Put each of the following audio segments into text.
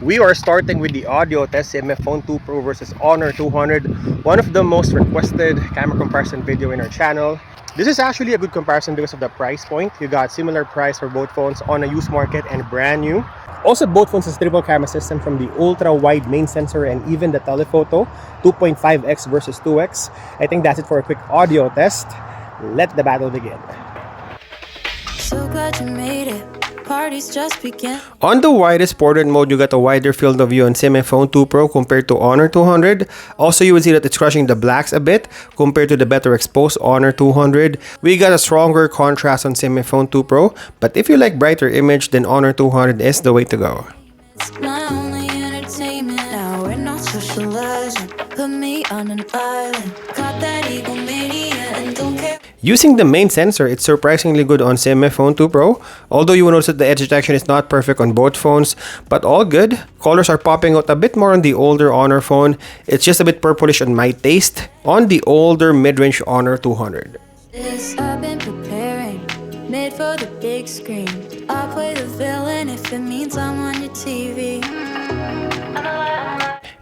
We are starting with the audio test CMF Phone 2 Pro versus Honor 200, one of the most requested camera comparison video in our channel. This is actually a good comparison because of the price point. You got similar price for both phones on a used market and brand new. Also, both phones has triple camera system from the ultra wide main sensor and even the telephoto 2.5x versus 2x. I think that's it for a quick audio test. Let the battle begin. So glad you made it. Parties just begin. On the widest portrait mode, you got a wider field of view on CMF Phone 2 Pro compared to Honor 200. Also, you will see that it's crushing the blacks a bit compared to the better exposed Honor 200. We got a stronger contrast on CMF Phone 2 Pro, but if you like brighter image, then Honor 200 is the way to go. It's my only entertainment. Now we're not socializing. Put me on an island. Got that egomania and don't care. Using the main sensor, it's surprisingly good on CMF Phone 2 Pro, although you will notice that the edge detection is not perfect on both phones, but all good. Colors are popping out a bit more on the older Honor phone. It's just a bit purplish on my taste on the older mid-range Honor 200. I've been preparing, made for the big screen. I'll play the villain if it means I'm on your TV.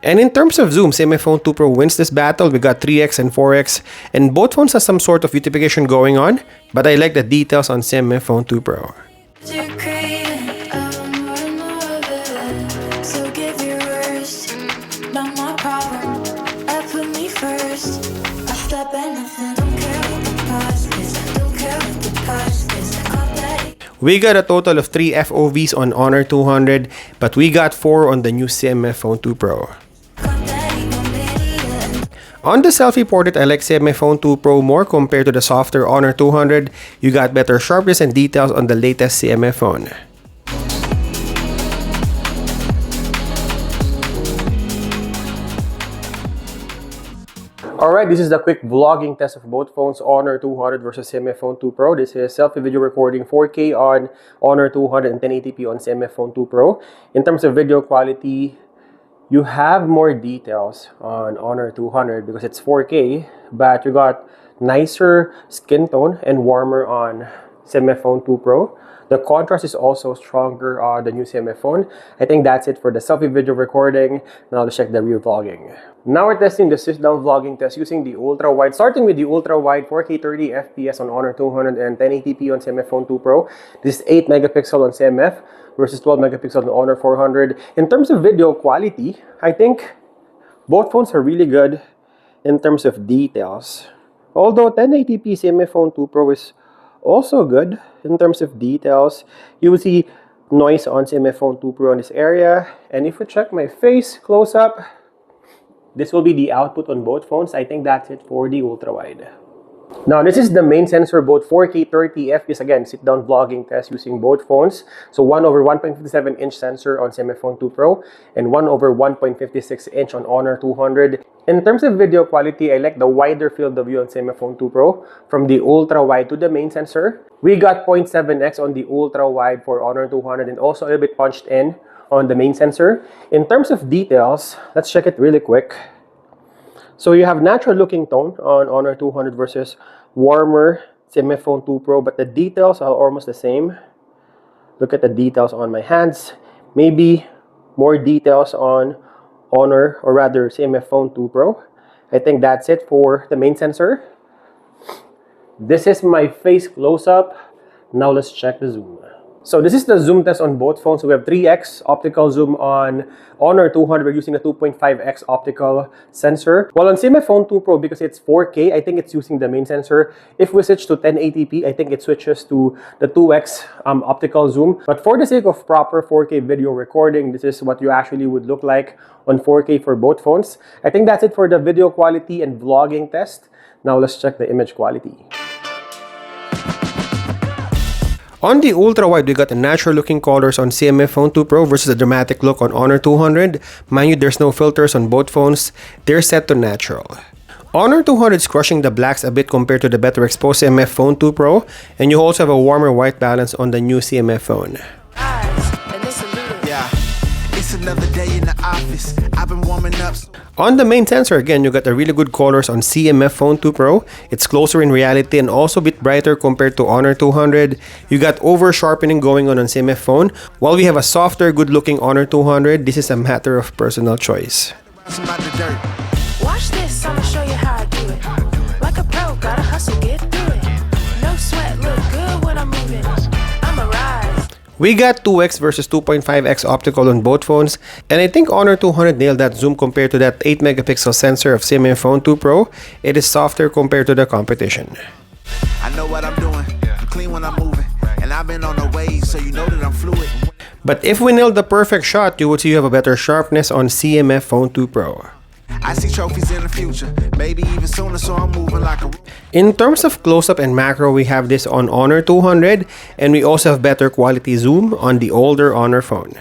And in terms of zoom, CMF Phone 2 Pro wins this battle. We got 3x and 4x, and both phones have some sort of beautification going on, but I like the details on CMF Phone 2 Pro. You're craving, I want more and more of it. So give your worst, not my problem. I put me first. I stop at nothing. Don't care what the past is. Don't care what the past is. Got that. We got a total of 3 FOVs on Honor 200, but we got 4 on the new CMF Phone 2 Pro. On the selfie portrait, I like CMF Phone 2 Pro more compared to the softer Honor 200. You got better sharpness and details on the latest CMF phone. Alright, this is the quick vlogging test of both phones, Honor 200 versus CMF Phone 2 Pro. This is selfie video recording 4K on Honor 200 and 1080p on CMF Phone 2 Pro. In terms of video quality, you have more details on Honor 200 because it's 4K, but you got nicer skin tone and warmer on CMF Phone 2 Pro. The contrast is also stronger on the new CMF phone. I think that's it for the selfie video recording. Now let's check the real vlogging. Now we're testing the sit-down vlogging test using the ultra-wide. Starting with the ultra-wide 4K 30 FPS on Honor 200 and 1080p on CMF Phone 2 Pro. This is 8 megapixel on CMF versus 12 megapixel on Honor 400. In terms of video quality, I think both phones are really good in terms of details. Although 1080p CMF Phone 2 Pro is also good in terms of details. You will see noise on CMF Phone 2 Pro in this area. And if we check my face close up, this will be the output on both phones. I think that's it for the ultra-wide. Now, this is the main sensor, both 4K 30 FPS, again, sit-down vlogging test using both phones. So 1 over 1.57 inch sensor on CMF Phone 2 Pro and 1 over 1.56 inch on Honor 200. In terms of video quality, I like the wider field of view on CMF Phone 2 Pro from the ultra-wide to the main sensor. We got 0.7x on the ultra-wide for Honor 200 and also a little bit punched in on the main sensor. In terms of details, let's check it really quick. So you have natural looking tone on Honor 200 versus warmer CMF Phone 2 Pro, but the details are almost the same. Look at the details on my hands. Maybe more details on Honor, or rather CMF Phone 2 Pro. I think that's it for the main sensor. This is my face close-up. Now let's check the zoom. So this is the zoom test on both phones. We have 3x optical zoom on Honor 200. We're using a 2.5x optical sensor. While on CMF Phone 2 Pro, because it's 4K, I think it's using the main sensor. If we switch to 1080p, I think it switches to the 2x optical zoom. But for the sake of proper 4K video recording, this is what you actually would look like on 4K for both phones. I think that's it for the video quality and vlogging test. Now let's check the image quality. On the ultra-wide, we got the natural-looking colors on CMF Phone 2 Pro versus the dramatic look on Honor 200. Mind you, there's no filters on both phones. They're set to natural. Honor 200 is crushing the blacks a bit compared to the better exposed CMF Phone 2 Pro, and you also have a warmer white balance on the new CMF phone. Yeah, it's another day in the office. I've been warming up. On the main sensor, again, you got the really good colors on CMF Phone 2 Pro. It's closer in reality and also a bit brighter compared to Honor 200. You got over sharpening going on CMF Phone. While we have a softer, good-looking Honor 200, this is a matter of personal choice. Watch this, I'ma show you how I do it. Like a pro, gotta hustle, get through it. No sweat, look good when I'm moving. I'ma rise. We got 2x versus 2.5x optical on both phones, and I think Honor 200 nailed that zoom compared to that 8 megapixel sensor of CMF Phone 2 Pro. It is softer compared to the competition. I know what I'm doing, I'm clean when I'm moving, and I've been on the way, so you know that I'm fluid. But if we nailed the perfect shot, you would see you have a better sharpness on CMF Phone 2 Pro. I see trophies in the future, maybe even sooner, so I'm moving like a... In terms of close-up and macro, we have this on Honor 200, and we also have better quality zoom on the older Honor phone.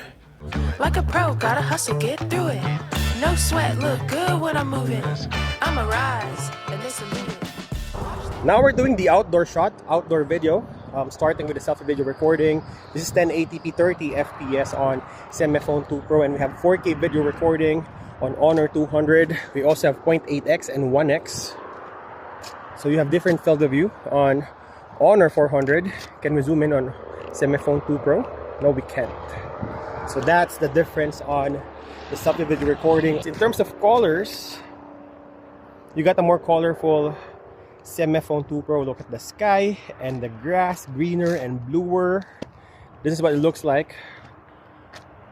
Like a pro, gotta hustle, get through it. No sweat, look good when I'm moving. I'ma rise, and this is it. Now we're doing the outdoor shot, outdoor video, starting with the selfie video recording. This is 1080p 30 FPS on CMF Phone 2 Pro, and we have 4K video recording on Honor 200. We also have 0.8x and 1x. So you have different field of view on Honor 400. Can we zoom in on CMF Phone 2 Pro? No, we can't. So that's the difference on the selfie video recording. In terms of colors, you got a more colorful CMF Phone 2 Pro. Look at the sky and the grass, greener and bluer. This is what it looks like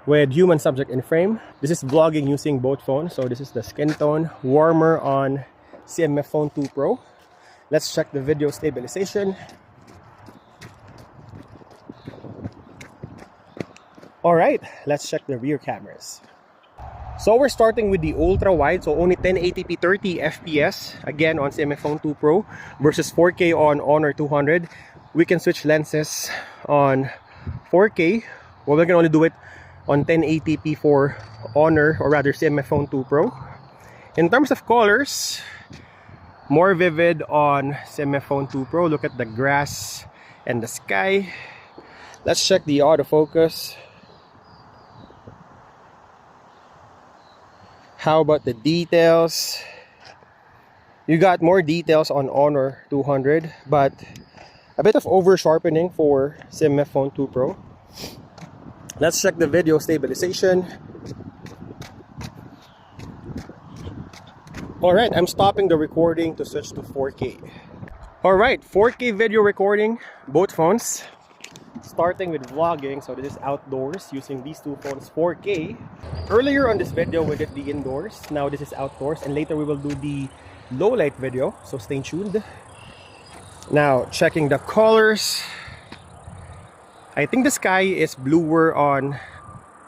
with human subject in frame. This is vlogging using both phones. So this is the skin tone, warmer on CMF Phone 2 Pro. Let's check the video stabilization. Alright, let's check the rear cameras. So we're starting with the ultra wide, so only 1080p 30 FPS again on CMF Phone 2 Pro versus 4K on Honor 200. We can switch lenses on 4K, well, we can only do it on 1080p for Honor, or rather CMF Phone 2 Pro. In terms of colors, more vivid on CMF Phone 2 Pro. Look at the grass and the sky. Let's check the autofocus. How about the details? You got more details on Honor 200, but a bit of over sharpening for CMF Phone 2 Pro. Let's check the video stabilization. Alright, I'm stopping the recording to switch to 4K. Alright, 4K video recording, both phones. Starting with vlogging, so this is outdoors using these two phones, 4K. Earlier on this video we did the indoors, now this is outdoors, and later we will do the low light video, so stay tuned. Now checking the colors, I think the sky is bluer on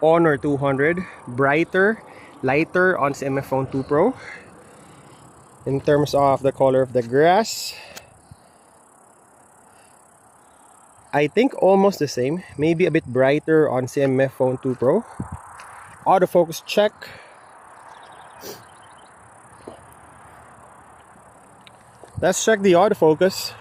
Honor 200, brighter, lighter on CMF Phone 2 Pro. In terms of the color of the grass, I think almost the same, maybe a bit brighter on CMF Phone 2 Pro. Autofocus check. Let's check the autofocus.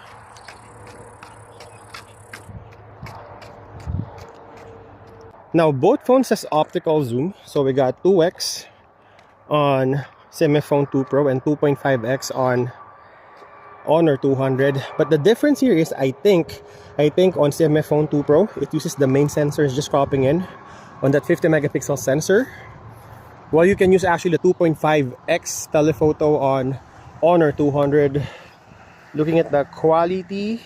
Now both phones has optical zoom, so we got 2x on CMF Phone 2 Pro and 2.5x on Honor 200, but the difference here is I think on CMF Phone 2 Pro it uses the main sensors just cropping in on that 50 megapixel sensor, while you can use actually the 2.5x telephoto on Honor 200. Looking at the quality,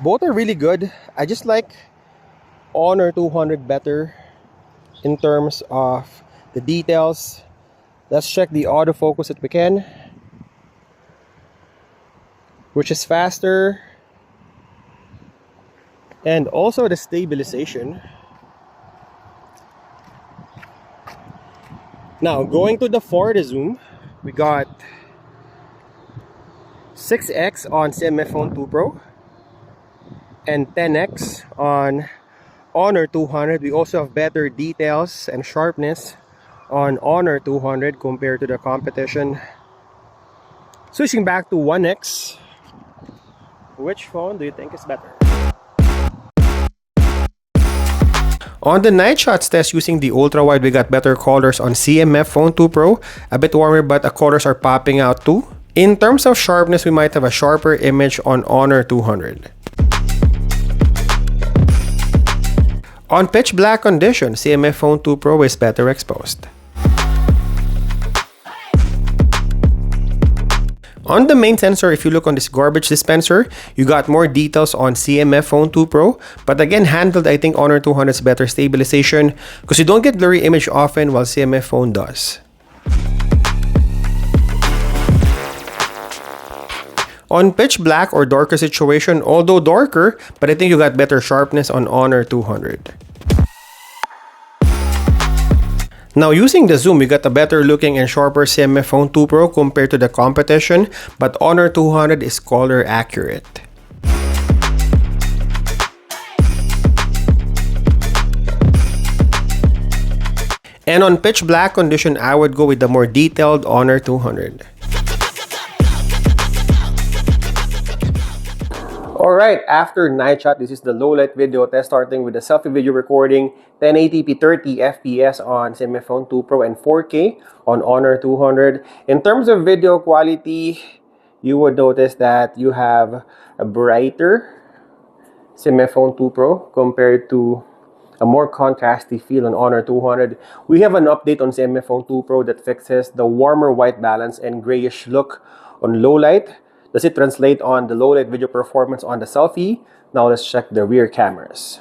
both are really good. I just like Honor 200 better in terms of the details. Let's check the autofocus if we can, which is faster, and also the stabilization. Now going to the 4D zoom, we got 6x on CMF Phone 2 Pro and 10x on Honor 200. We also have better details and sharpness on Honor 200 compared to the competition. Switching back to 1x, which phone do you think is better? On the night shots test using the ultra wide, we got better colors on CMF Phone 2 Pro, a bit warmer but the colors are popping out too. In terms of sharpness, we might have a sharper image on Honor 200. On pitch black condition, CMF Phone 2 Pro is better exposed. On the main sensor, if you look on this garbage dispenser, you got more details on CMF Phone 2 Pro. But again, handled, I think Honor 200 is better stabilization because you don't get blurry image often while CMF Phone does. On pitch black or darker situation, although darker, but I think you got better sharpness on Honor 200. Now using the zoom, we got a better looking and sharper CMF Phone 2 Pro compared to the competition, but Honor 200 is color accurate. And on pitch black condition, I would go with the more detailed Honor 200. Alright, after night shot, this is the low light video test starting with the selfie video recording, 1080p 30 FPS on CMF Phone 2 Pro and 4K on Honor 200. In terms of video quality, you would notice that you have a brighter CMF Phone 2 Pro compared to a more contrasty feel on Honor 200. We have an update on CMF Phone 2 Pro that fixes the warmer white balance and grayish look on low light. Does it translate on the low light video performance on the selfie? Now let's check the rear cameras.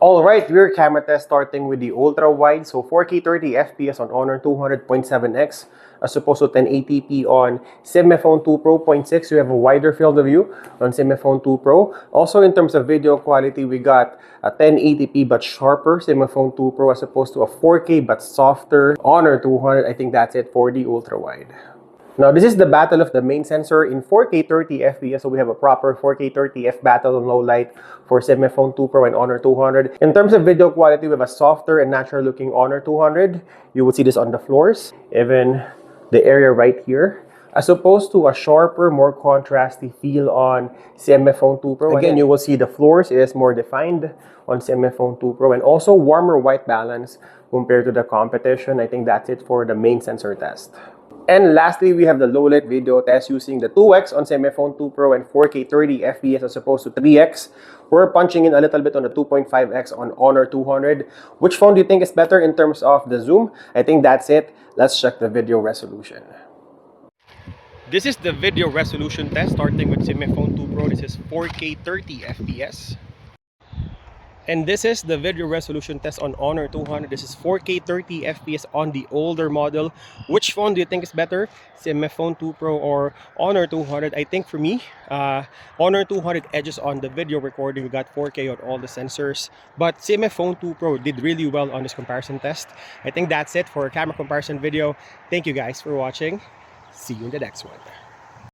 Alright, rear camera test starting with the ultra wide. So 4K 30 FPS on Honor 200.7x as opposed to 1080p on CMF Phone 2 Pro 0.6. We have a wider field of view on CMF Phone 2 Pro. Also in terms of video quality, we got a 1080p but sharper CMF Phone 2 Pro as opposed to a 4K but softer Honor 200. I think that's it for the ultra wide. Now, this is the battle of the main sensor in 4K 30 FPS. So we have a proper 4K 30F battle on low light for CMF Phone 2 Pro and Honor 200. In terms of video quality, we have a softer and natural looking Honor 200. You will see this on the floors, even the area right here, as opposed to a sharper, more contrasty feel on CMF Phone 2 Pro. Again, you will see the floors is more defined on CMF Phone 2 Pro and also warmer white balance compared to the competition. I think that's it for the main sensor test. And lastly, we have the low light video test using the 2x on CMF Phone 2 Pro and 4K 30 FPS as opposed to 3x. We're punching in a little bit on the 2.5x on Honor 200. Which phone do you think is better in terms of the zoom? I think that's it. Let's check the video resolution. This is the video resolution test starting with CMF Phone 2 Pro. This is 4K 30 FPS. And this is the video resolution test on Honor 200. This is 4K 30 FPS on the older model. Which phone do you think is better? CMF Phone 2 Pro or Honor 200? I think for me, Honor 200 edges on the video recording. We got 4K on all the sensors. But CMF Phone 2 Pro did really well on this comparison test. I think that's it for a camera comparison video. Thank you guys for watching. See you in the next one.